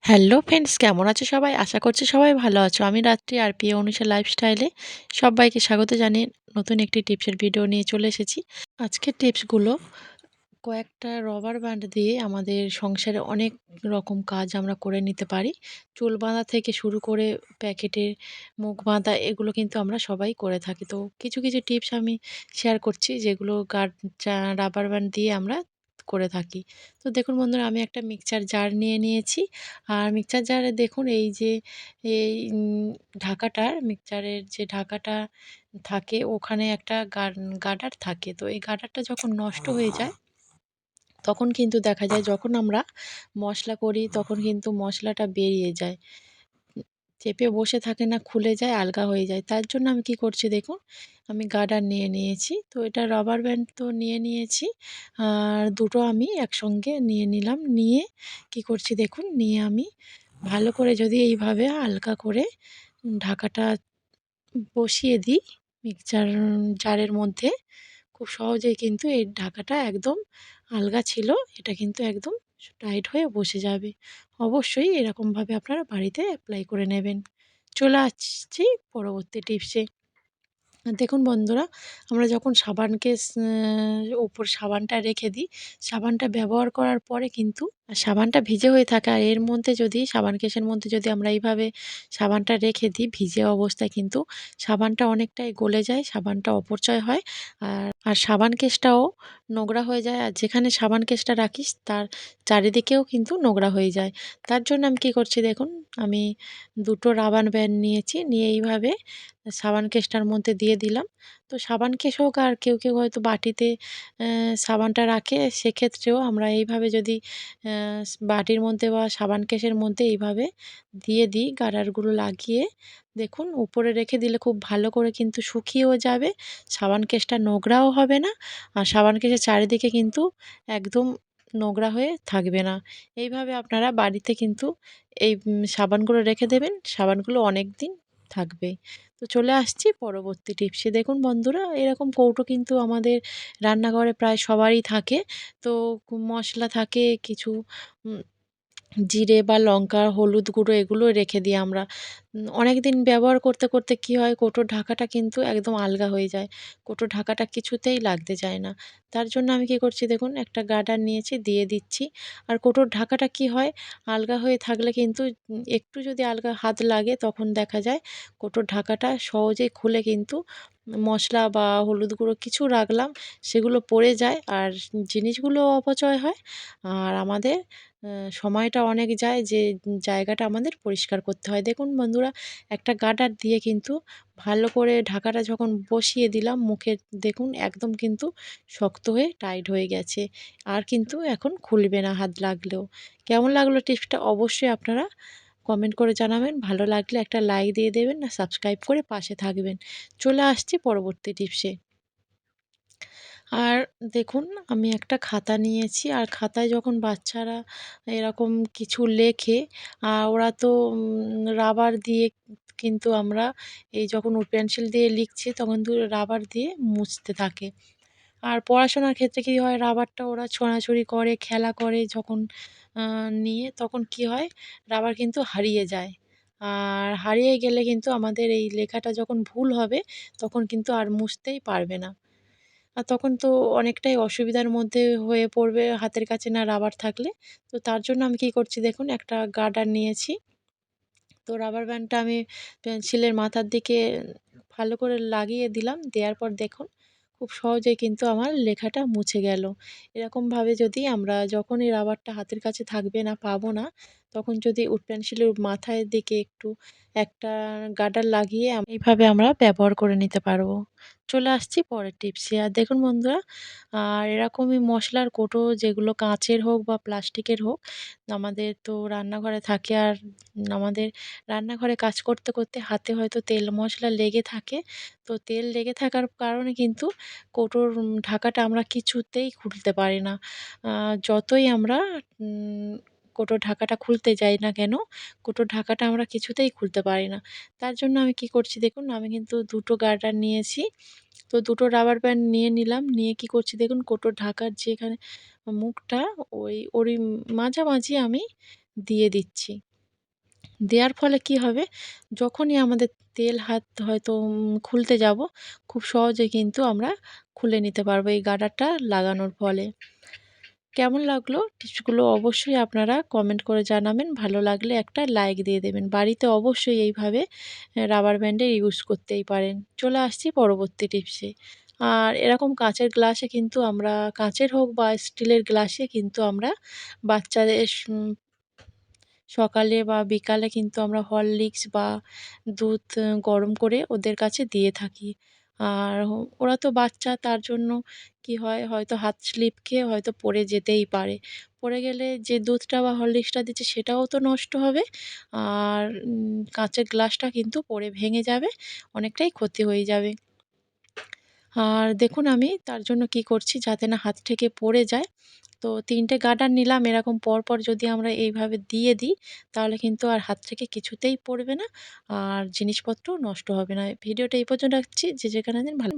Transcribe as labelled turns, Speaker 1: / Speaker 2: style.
Speaker 1: Hello friends, কেমন আছো সবাই? আশা করছি সবাই ভালো আছো। আমি রাত্রি আর প্রিয় অনুষা লাইফস্টাইলে সবাইকে স্বাগত জানিয়ে নতুন একটি টিপসের ভিডিও নিয়ে চলে এসেছি। আজকের টিপসগুলো কয়েকটা রবার ব্যান্ড দিয়ে আমাদের সংসারে অনেক রকম কাজ আমরা করে নিতে পারি। চুল বাঁধা থেকে শুরু করে প্যাকেটের মুখ বাঁধা এগুলো কিন্তু আমরা সবাই করে থাকি। তো কিছু কিছু টিপস আমি শেয়ার করছি যেগুলো রাবার ব্যান্ড দিয়ে আমরা করে থাকি। তো দেখুন বন্ধুরা, আমি একটা মিক্সচার জার নিয়ে নিয়েছি। আর মিক্সচার জারে দেখুন এই যে এই ঢাকাটার মিক্সচারের যে ঢাকাটা থাকে ওখানে একটা গার্ডার থাকে। তো এই গার্ডারটা যখন নষ্ট হয়ে যায় তখন কিন্তু দেখা যায় যখন আমরা মশলা করি তখন কিন্তু মশলাটা বেরিয়ে যায়। উম চেপে বসে থাকে না, খুলে যায়, আলগা হয়ে যায়। তার জন্য আমি কি করছি দেখুন, আমি গার্ডার নিয়ে নিয়েছি। তো এটা রবার ব্যান্ড তো নিয়ে নিয়েছি। আর দুটো আমি একসঙ্গে নিয়ে নিলাম। নিয়ে কি করছি দেখুন, নিয়ে আমি ভালো করে যদি এইভাবে হালকা করে ঢাকাটা বসিয়ে দিই মিক্সচার জারের মধ্যে, খুব সহজেই কিন্তু এই ঢাকাটা একদম আলগা ছিল, এটা কিন্তু একদম টাইট হয়ে বসে যাবে। অবশ্যই এরকমভাবে আপনারা বাড়িতে অ্যাপ্লাই করে নেবেন। চলে আসছি পরবর্তী টিপসে। দেখুন বন্ধুরা, আমরা যখন সাবানকে ওপর সাবানটা রেখে দিই, সাবানটা ব্যবহার করার পরে কিন্তু সাবানটা ভিজে হয়ে থাকে। আর এর মধ্যে যদি সাবান কেসের মধ্যে যদি আমরা এইভাবে সাবানটা রেখে দিই ভিজে অবস্থায়, কিন্তু সাবানটা অনেকটাই গলে যায়, সাবানটা অপচয় হয়। আর সাবান কেসটাও নোংরা হয়ে যায়। আর যেখানে সাবান কেসটা রাখিস তার চারিদিকেও কিন্তু নোংরা হয়ে যায়। তার জন্য আমি কী করছি দেখুন, আমি দুটো রাবার ব্যান্ড নিয়েছি, নিয়ে এইভাবে সাবান কেসটার মধ্যে দিয়ে দিলাম। তো সাবান কেস হোক আর কেউ কেউ হয়তো বাটিতে সাবানটা রাখে, সেক্ষেত্রেও আমরা এইভাবে যদি বাটির মধ্যে বা সাবান কেসের মধ্যে এইভাবে দিয়ে দিই গার্ডারগুলো লাগিয়ে, দেখুন উপরে রেখে দিলে খুব ভালো করে কিন্তু শুকিয়েও যাবে, সাবান কেসটা নোংরাও হবে না। আর সাবান কেসের চারিদিকে কিন্তু একদম নোংরা হয়ে থাকবে না। এইভাবে আপনারা বাড়িতে কিন্তু এই সাবানগুলো রেখে দেবেন, সাবানগুলো অনেক দিন থাকবে। তো চলে আসছি পরবর্তী টিপসে। দেখুন বন্ধুরা, এরকম কৌটো কিন্তু আমাদের রান্নাঘরে প্রায় সবারই থাকে। তো মশলা থাকে কিছু, উম জিরে বা লঙ্কা, হলুদ গুঁড়ো এগুলো রেখে দিই আমরা। অনেকদিন ব্যবহার করতে করতে কী হয়, কৌটোর ঢাকাটা কিন্তু একদম আলগা হয়ে যায়। কৌটোর ঢাকাটা কিছুতেই লাগতে চায় না। তার জন্য আমি কী করছি দেখুন, একটা গার্ডার নিয়েছি, দিয়ে দিচ্ছি। আর কৌটোর ঢাকাটা কী হয়, আলগা হয়ে থাকলে কিন্তু একটু যদি আলগা হাত লাগে তখন দেখা যায় কৌটোর ঢাকাটা সহজেই খুলে কিন্তু মশলা বা হলুদ গুঁড়ো কিছু রাখলাম সেগুলো পড়ে যায়, আর জিনিসগুলোও অপচয় হয়। আর আমাদের সময়টা অনেক যায়, যে জায়গাটা আমাদের পরিষ্কার করতে হয়। দেখুন বন্ধুরা, একটা গার্ডার দিয়ে কিন্তু ভালো করে ঢাকাটা যখন বসিয়ে দিলাম মুখে, দেখুন একদম কিন্তু শক্ত হয়ে টাইট হয়ে গেছে। আর কিন্তু এখন খুলবে না হাত লাগলেও। কেমন লাগলো টিপসটা অবশ্যই আপনারা কমেন্ট করে জানাবেন। ভালো লাগলে একটা লাইক দিয়ে দেবেন, আর সাবস্ক্রাইব করে পাশে থাকবেন। চলে আসছি পরবর্তী টিপসে। আর দেখুন, আমি একটা খাতা নিয়েছি, আর খাতায় যখন বাচ্চারা এরকম কিছু লেখে, ওরা তো রাবার দিয়ে কিন্তু আমরা এই যখন পেন্সিল দিয়ে লিখছি তখন কিন্তু রাবার দিয়ে মুছতে থাকে। আর পড়াশোনার ক্ষেত্রে কী হয়, রাবারটা ওরা ছোঁড়াছুড়ি করে, খেলা করে যখন নিয়ে, তখন কী হয়, রাবার কিন্তু হারিয়ে যায়। আর হারিয়ে গেলে কিন্তু আমাদের এই লেখাটা যখন ভুল হবে তখন কিন্তু আর মুছতেই পারবে না। আর তখন তো অনেকটাই অসুবিধার মধ্যে হয়ে পড়বে হাতের কাছে না রাবার থাকলে। তো তার জন্য আমি কী করছি দেখুন, একটা গার্ডার নিয়েছি। তো রাবার ব্যান্ডটা আমি পেন্সিলের মাথার দিকে ভালো করে লাগিয়ে দিলাম। দেওয়ার পর দেখুন খুব সহজেই কিন্তু আমার লেখাটা মুছে গেল। এরকমভাবে যদি আমরা যখনই রাবারটা হাতের কাছে থাকবে না, পাবো না, তখন যদি পেন্সিলের মাথার দিকে একটু একটা গার্ডার লাগিয়ে এইভাবে আমরা ব্যবহার করে নিতে পারবো। চলে আসছি পরের টিপসে। আর দেখুন বন্ধুরা, আর এরকমই মশলার কৌটো যেগুলো কাঁচের হোক বা প্লাস্টিকের হোক, আমাদের তো রান্নাঘরে থাকে। আর আমাদের রান্নাঘরে কাজ করতে করতে হাতে হয়তো তেল মশলা লেগে থাকে। তো তেল লেগে থাকার কারণে কিন্তু কৌটোর ঢাকাটা আমরা কিছুতেই খুলতে পারি না। যতই আমরা উম কৌটোর ঢাকাটা খুলতে যাই না কেন, কৌটোর ঢাকাটা আমরা কিছুতেই খুলতে পারি না। তার জন্য আমি কী করছি দেখুন, আমি কিন্তু দুটো গার্ডার নিয়েছি। তো দুটো রাবার ব্যান্ড নিয়ে নিলাম। নিয়ে কী করছি দেখুন, কৌটোর ঢাকার যেখানে মুখটা ওরই মাঝামাঝি আমি দিয়ে দিচ্ছি। দেওয়ার ফলে কি হবে, যখনই আমাদের তেল হাত হয়তো খুলতে যাব, খুব সহজে কিন্তু আমরা খুলে নিতে পারবো এই গার্ডারটা লাগানোর ফলে। কেমন লাগলো টিপসগুলো অবশ্যই আপনারা কমেন্ট করে জানাবেন। ভালো লাগলে একটা লাইক দিয়ে দেবেন। বাড়িতে অবশ্যই এইভাবে রাবার ব্যান্ডের ইউজ করতেই পারেন। চলে আসছি পরবর্তী টিপসে। আর এরকম কাঁচের গ্লাসে কিন্তু আমরা, কাঁচের হোক বা স্টিলের গ্লাসে কিন্তু আমরা বাচ্চাদের সকালে বা বিকালে কিন্তু আমরা হরলিক্স বা দুধ গরম করে ওদের কাছে দিয়ে থাকি। আর ওরা তো বাচ্চা, তার জন্য কি হয়, হয়তো হাত স্লিপ খেয়ে হয়তো পড়ে যেতেই পারে। পড়ে গেলে যে দুধটা বা হরলিক্সটা দিচ্ছি সেটাও তো নষ্ট হবে। আর কাঁচের গ্লাসটা কিন্তু পড়ে ভেঙে যাবে, অনেকটাই ক্ষতি হয়ে যাবে। আর দেখুন আমি তার জন্য কি করছি, যাতে না হাত থেকে পড়ে যায়, তো ৩ টে গার্ডার নিলাম। এরকম পরপর যদি আমরা এইভাবে দিয়ে দিই, তাহলে কিন্তু আর হাত থেকে কিছুতেই পড়বে না, আর জিনিসপত্রও নষ্ট হবে না। ভিডিওটা এই পর্যন্ত রাখছি। যে যেখানে আছেন ভালো